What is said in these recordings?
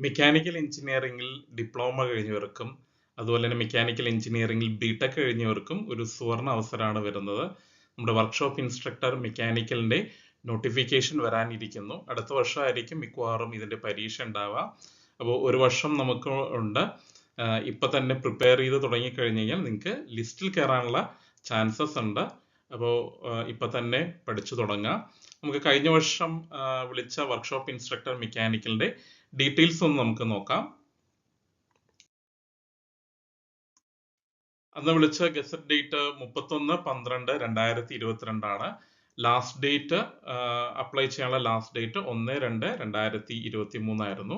Mechanical എഞ്ചിനീയറിംഗിൽ diploma കഴിഞ്ഞവർക്കും അതുപോലെ തന്നെ മെക്കാനിക്കൽ എഞ്ചിനീയറിംഗിൽ ബിടെക് കഴിഞ്ഞവർക്കും ഒരു സുവർണ അവസരമാണ് വരുന്നത്. നമ്മുടെ വർക്ക്ഷോപ്പ് ഇൻസ്ട്രക്ടർ മെക്കാനിക്കലിന്റെ നോട്ടിഫിക്കേഷൻ വരാനിരിക്കുന്നു. അടുത്ത വർഷമായിരിക്കും മിക്കവാറും ഇതിന്റെ പരീക്ഷ ഉണ്ടാവുക. അപ്പോൾ ഒരു വർഷം നമുക്ക് ഉണ്ട്. ഇപ്പൊ തന്നെ പ്രിപ്പയർ ചെയ്ത് തുടങ്ങിക്കഴിഞ്ഞ് കഴിഞ്ഞാൽ നിങ്ങൾക്ക് ലിസ്റ്റിൽ കയറാനുള്ള ചാൻസസ് ഉണ്ട്. അപ്പോൾ ഇപ്പൊ തന്നെ പഠിച്ചു തുടങ്ങാം. നമുക്ക് കഴിഞ്ഞ വർഷം വിളിച്ച വർക്ക്ഷോപ്പ് ഇൻസ്ട്രക്ടർ മെക്കാനിക്കലിന്റെ ഡീറ്റെയിൽസ് ഒന്ന് നമുക്ക് നോക്കാം. അന്ന് വിളിച്ച ഗസറ്റ് ഡേറ്റ് 31/12/2022 ആണ്. ലാസ്റ്റ് ഡേറ്റ് അപ്ലൈ ചെയ്യാനുള്ള ലാസ്റ്റ് ഡേറ്റ് 1/2/2023 ആയിരുന്നു.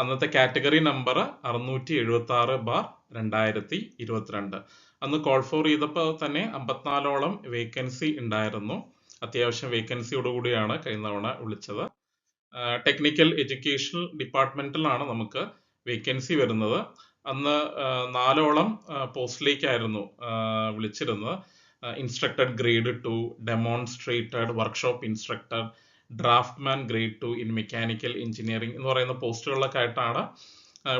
അന്നത്തെ കാറ്റഗറി നമ്പർ 676/2022. അന്ന് കോൾ ഫോർ ചെയ്തപ്പോൾ തന്നെ 54ഓളം വേക്കൻസി ഉണ്ടായിരുന്നു. അത്യാവശ്യം വേക്കൻസിയോടുകൂടിയാണ് കഴിഞ്ഞ തവണ വിളിച്ചത്. ടെക്നിക്കൽ എഡ്യൂക്കേഷൻ ഡിപ്പാർട്ട്മെന്റിലാണ് നമുക്ക് വേക്കൻസി വരുന്നത്. അന്ന് 4ഓളം പോസ്റ്റിലേക്കായിരുന്നു വിളിച്ചിരുന്നത്. Instructor grade 2, demonstrated workshop instructor, draughtsman grade 2 in mechanical engineering എന്ന് പറയുന്ന പോസ്റ്റുകളിലൊക്കെ ആയിട്ടാണ്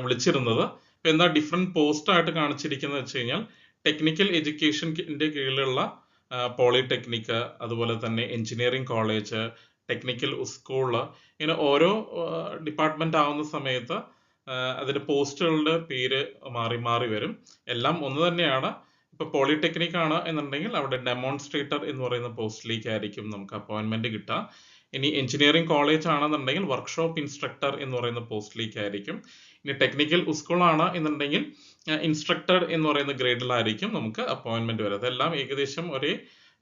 വിളിച്ചിരുന്നത്. ഇപ്പൊ എന്താ ഡിഫറെന്റ് പോസ്റ്റ് ആയിട്ട് കാണിച്ചിരിക്കുന്നത് വെച്ച് കഴിഞ്ഞാൽ ടെക്നിക്കൽ എഡ്യൂക്കേഷന്റെ കീഴിലുള്ള പോളിടെക്നിക്, അതുപോലെ തന്നെ എഞ്ചിനീയറിംഗ് കോളേജ്, ടെക്നിക്കൽ സ്കൂള്, ഇങ്ങനെ ഓരോ ഡിപ്പാർട്ട്മെന്റ് ആവുന്ന സമയത്ത് അതിന്റെ പോസ്റ്റുകളുടെ പേര് മാറി മാറി വരും. എല്ലാം ഒന്ന് തന്നെയാണ്. ഇപ്പൊ പോളിടെക്നിക് ആണ് എന്നുണ്ടെങ്കിൽ അവിടെ ഡെമോൺസ്ട്രേറ്റർ എന്ന് പറയുന്ന പോസ്റ്റിലേക്കായിരിക്കും നമുക്ക് അപ്പോയിന്റ്മെന്റ് കിട്ടുക. ഇനി എഞ്ചിനീയറിംഗ് കോളേജ് ആണെന്നുണ്ടെങ്കിൽ വർക്ക്ഷോപ്പ് ഇൻസ്ട്രക്ടർ എന്ന് പറയുന്ന പോസ്റ്റിലേക്കായിരിക്കും. ഇനി ടെക്നിക്കൽ സ്കൂൾ ആണ് എന്നുണ്ടെങ്കിൽ ഇൻസ്ട്രക്ടർ എന്ന് പറയുന്ന ഗ്രേഡിലായിരിക്കും നമുക്ക് അപ്പോയിന്റ്മെന്റ് വരുന്നത്. അതെല്ലാം ഏകദേശം ഒരേ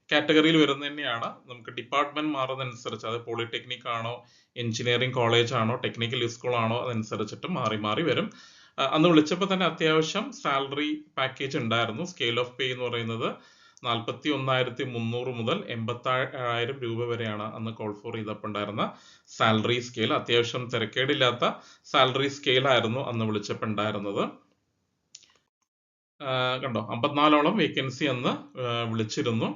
കാറ്റഗറിയിൽ വരുന്ന തന്നെയാണ്. നമുക്ക് ഡിപ്പാർട്ട്മെന്റ് മാറുന്നതനുസരിച്ച്, അത് പോളിടെക്നിക് ആണോ, എഞ്ചിനീയറിംഗ് കോളേജ് ആണോ, ടെക്നിക്കൽ സ്കൂൾ ആണോ, അതനുസരിച്ചിട്ട് മാറി മാറി വരും. അന്ന് വിളിച്ചപ്പോൾ തന്നെ അത്യാവശ്യം സാലറി പാക്കേജ് ഉണ്ടായിരുന്നു. സ്കെയിൽ ഓഫ് പേ എന്ന് പറയുന്നത് 41,300 മുതൽ 87,000 രൂപ വരെയാണ് അന്ന് കോൾ ഫോർ ചെയ്തപ്പോൾ ഉണ്ടായിരുന്ന സാലറി സ്കെയിൽ. അത്യാവശ്യം തിരക്കേടില്ലാത്ത സാലറി സ്കെയിൽ ആയിരുന്നു അന്ന് വിളിച്ചപ്പോൾ ഉണ്ടായിരുന്നത്. കണ്ടോ, 54ഓളം വേക്കൻസി അന്ന് വിളിച്ചിരുന്നു.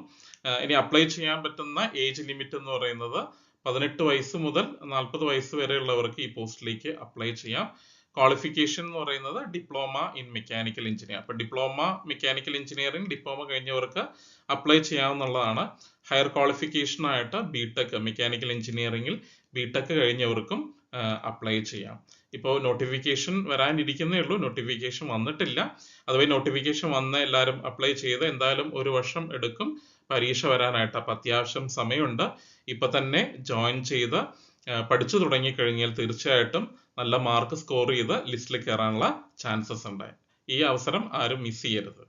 ഇനി അപ്ലൈ ചെയ്യാൻ പറ്റുന്ന ഏജ് ലിമിറ്റ് എന്ന് പറയുന്നത് 18 വയസ്സ് മുതൽ 40 വയസ്സ് വരെയുള്ളവർക്ക് ഈ പോസ്റ്റിലേക്ക് അപ്ലൈ ചെയ്യാം. ക്വാളിഫിക്കേഷൻ എന്ന് പറയുന്നത് ഡിപ്ലോമ ഇൻ മെക്കാനിക്കൽ എഞ്ചിനീയർ. അപ്പൊ ഡിപ്ലോമ മെക്കാനിക്കൽ എഞ്ചിനീയറിംഗ് ഡിപ്ലോമ കഴിഞ്ഞവർക്ക് അപ്ലൈ ചെയ്യാവുന്നതാണ്. ഹയർ ക്വാളിഫിക്കേഷൻ ആയിട്ട് ബിടെക് മെക്കാനിക്കൽ എഞ്ചിനീയറിംഗിൽ ബിടെക് കഴിഞ്ഞവർക്കും അപ്ലൈ ചെയ്യാം. ഇപ്പോൾ നോട്ടിഫിക്കേഷൻ വരാനിരിക്കുന്നേ ഉള്ളൂ. നോട്ടിഫിക്കേഷൻ വന്നിട്ടില്ല. അതുവഴി നോട്ടിഫിക്കേഷൻ വന്ന് എല്ലാവരും അപ്ലൈ ചെയ്ത് എന്തായാലും ഒരു വർഷം എടുക്കും പരീക്ഷ വരാനായിട്ട്. അപ്പൊ അത്യാവശ്യം സമയമുണ്ട്. ഇപ്പൊ തന്നെ ജോയിൻ ചെയ്ത് പഠിച്ചു തുടങ്ങിക്കഴിഞ്ഞാൽ തീർച്ചയായിട്ടും നല്ല മാർക്ക് സ്കോർ ചെയ്ത് ലിസ്റ്റിൽ കയറാനുള്ള ചാൻസസ് ഉണ്ട്. ഈ അവസരം ആരും മിസ് ചെയ്യരുത്.